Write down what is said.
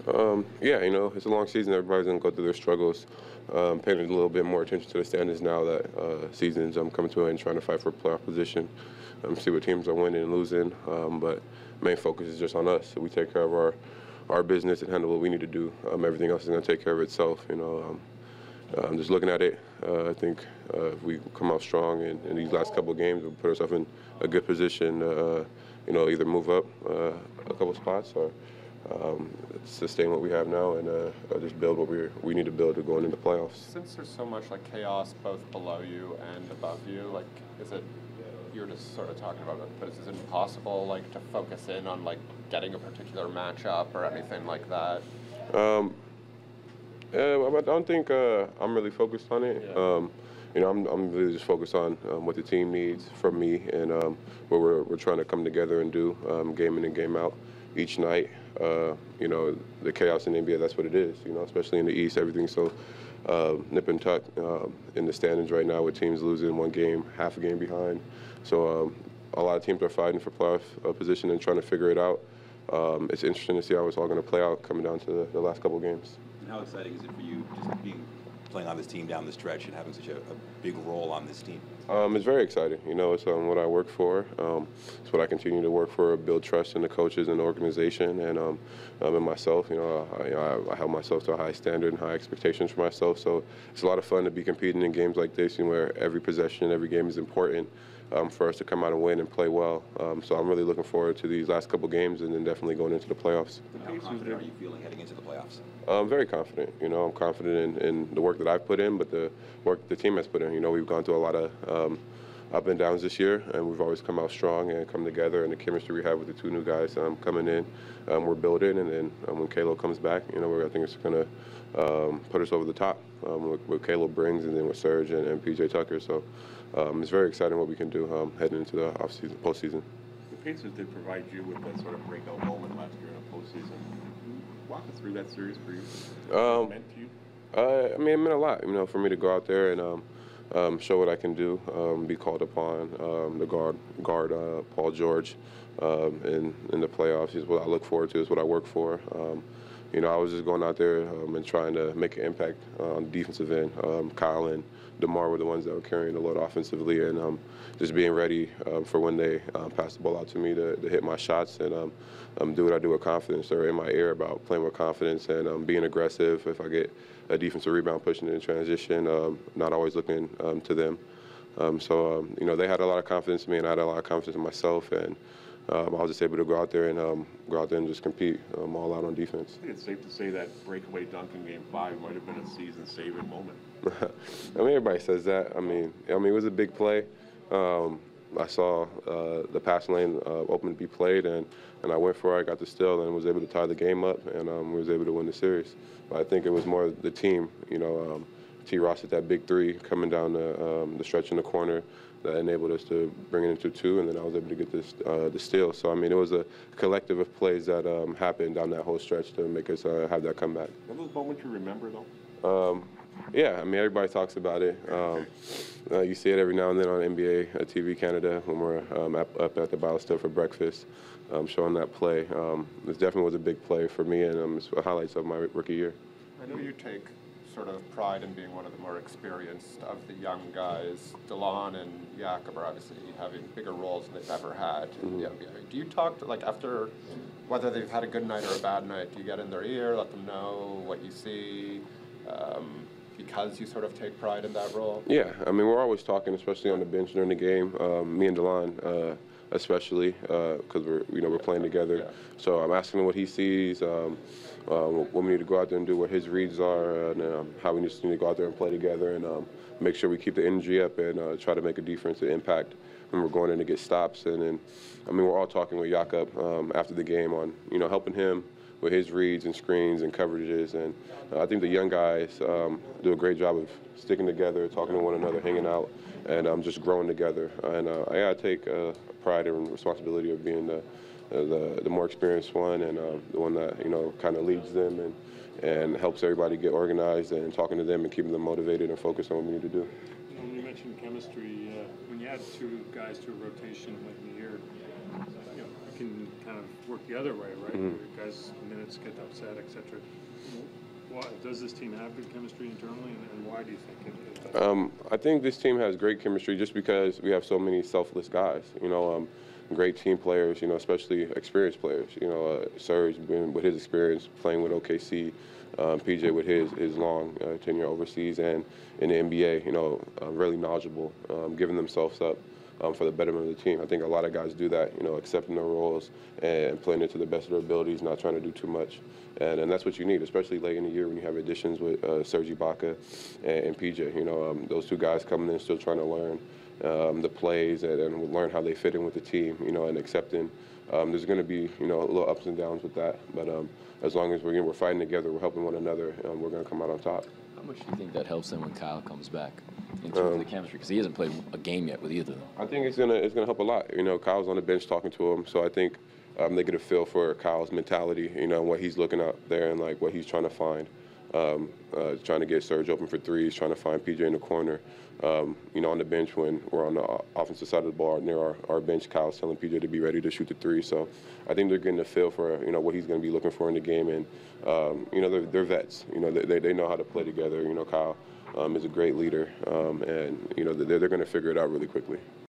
Yeah, it's a long season. Everybody's going to go through their struggles. Paying a little bit more attention to the standings now that season's coming to an end, trying to fight for a playoff position, see what teams are winning and losing. But main focus is just on us. So we take care of our business and handle what we need to do. Everything else is going to take care of itself. I'm just looking at it. I think if we come out strong in these last couple of games, we'll put ourselves in a good position. Either move up a couple spots or sustain what we have now and just build what we need to build to go into the playoffs. Since there's so much chaos both below you and above you, is it, you're just sort of talking about it, but is it impossible to focus in on getting a particular matchup or anything like that? I don't think I'm really focused on it. Yeah. I'm really just focused on what the team needs from me and what we're trying to come together and do game in and game out each night. The chaos in the NBA, that's what it is, especially in the East. Everything's so nip and tuck in the standings right now with teams losing one game, half a game behind. So a lot of teams are fighting for playoff position and trying to figure it out. It's interesting to see how it's all going to play out coming down to the last couple of games. And how exciting is it for you just playing on this team down the stretch and having such a big role on this team? It's very exciting. It's what I work for. It's what I continue to work for, build trust in the coaches and the organization and in myself. I held myself to a high standard and high expectations for myself. So it's a lot of fun to be competing in games like this, where every possession, every game is important for us to come out and win and play well. So I'm really looking forward to these last couple games and then definitely going into the playoffs. How confident are you feeling heading into the playoffs? I'm very confident. I'm confident in the work that I've put in, but the work the team has put in. We've gone through a lot of up and downs this year, and we've always come out strong and come together. And the chemistry we have with the two new guys coming in, we're building. And then when Kalo comes back, I think it's going to put us over the top. What Kalo brings, and then with Serge and PJ Tucker. So it's very exciting what we can do heading into the offseason, postseason. The Pacers did provide you with that sort of breakout moment last year in a postseason. Walk us through that series for you. What it meant to you? It meant a lot, for me to go out there and show what I can do, be called upon, the guard Paul George in the playoffs is what I look forward to, is what I work for. I was just going out there and trying to make an impact on the defensive end. Kyle and DeMar were the ones that were carrying the load offensively, and just being ready for when they pass the ball out to me to hit my shots and do what I do with confidence. They're in my ear about playing with confidence and being aggressive. If I get a defensive rebound, pushing it in transition, not always looking to them. They had a lot of confidence in me, and I had a lot of confidence in myself, and I was just able to go out there and just compete all out on defense. I think it's safe to say that breakaway dunk in Game 5 might have been a season-saving moment. Everybody says that. It was a big play. I saw the pass lane open to be played, and I went for it. I got the steal and was able to tie the game up, and was able to win the series. But I think it was more the team. T. Ross hit that big three coming down the stretch in the corner that enabled us to bring it into two, and then I was able to get the steal. So, it was a collective of plays that happened down that whole stretch to make us have that comeback. Are those moments you remember, though? Yeah, everybody talks about it. You see it every now and then on NBA TV Canada when we're up at the Biosteel for breakfast, showing that play. This definitely was a big play for me, and it's highlights of my rookie year. I know you take sort of pride in being one of the more experienced of the young guys. DeLon and Jakob are obviously having bigger roles than they've ever had in the NBA. Do you talk to, after whether they've had a good night or a bad night, do you get in their ear, let them know what you see, because you sort of take pride in that role? Yeah, we're always talking, especially on the bench during the game. Me and DeLon, especially, because we're playing together. Yeah. So I'm asking him what he sees, what we need to go out there and do, what his reads are, and how we just need to go out there and play together and make sure we keep the energy up and try to make a difference and impact when we're going in to get stops. And then, we're all talking with Jakob after the game on, helping him with his reads and screens and coverages. And I think the young guys do a great job of sticking together, talking to one another, hanging out, and just growing together. And I take pride and responsibility of being the more experienced one and the one that kind of leads them and helps everybody get organized and talking to them and keeping them motivated and focused on what we need to do. You mentioned chemistry. When you add two guys to a rotation like the year, you can kind kind of work the other way, right? Where guys' minutes get upset, etc. Why does this team have good chemistry internally, and why do you think it does? I think this team has great chemistry just because we have so many selfless guys. Great team players. Especially experienced players. Serge with his experience playing with OKC, PJ with his long tenure overseas and in the NBA. Really knowledgeable, giving themselves up for the betterment of the team. I think a lot of guys do that. Accepting their roles and playing it to the best of their abilities, not trying to do too much. And that's what you need, especially late in the year when you have additions with Serge Ibaka and PJ. Those two guys coming in still trying to learn the plays and learn how they fit in with the team, and accepting. There's going to be, a little ups and downs with that. But as long as we're fighting together, we're helping one another, we're going to come out on top. How much do you think that helps them when Kyle comes back in terms of the chemistry? Because he hasn't played a game yet with either of them. I think it's gonna help a lot. Kyle's on the bench talking to him, so I think they get a feel for Kyle's mentality, and what he's looking out there and like what he's trying to find. Trying to get Serge open for threes, trying to find PJ in the corner. On the bench when we're on the offensive side of the ball near our bench, Kyle's telling PJ to be ready to shoot the three. So I think they're getting a feel for what he's going to be looking for in the game, and they're vets. They know how to play together. Kyle is a great leader, and they're going to figure it out really quickly.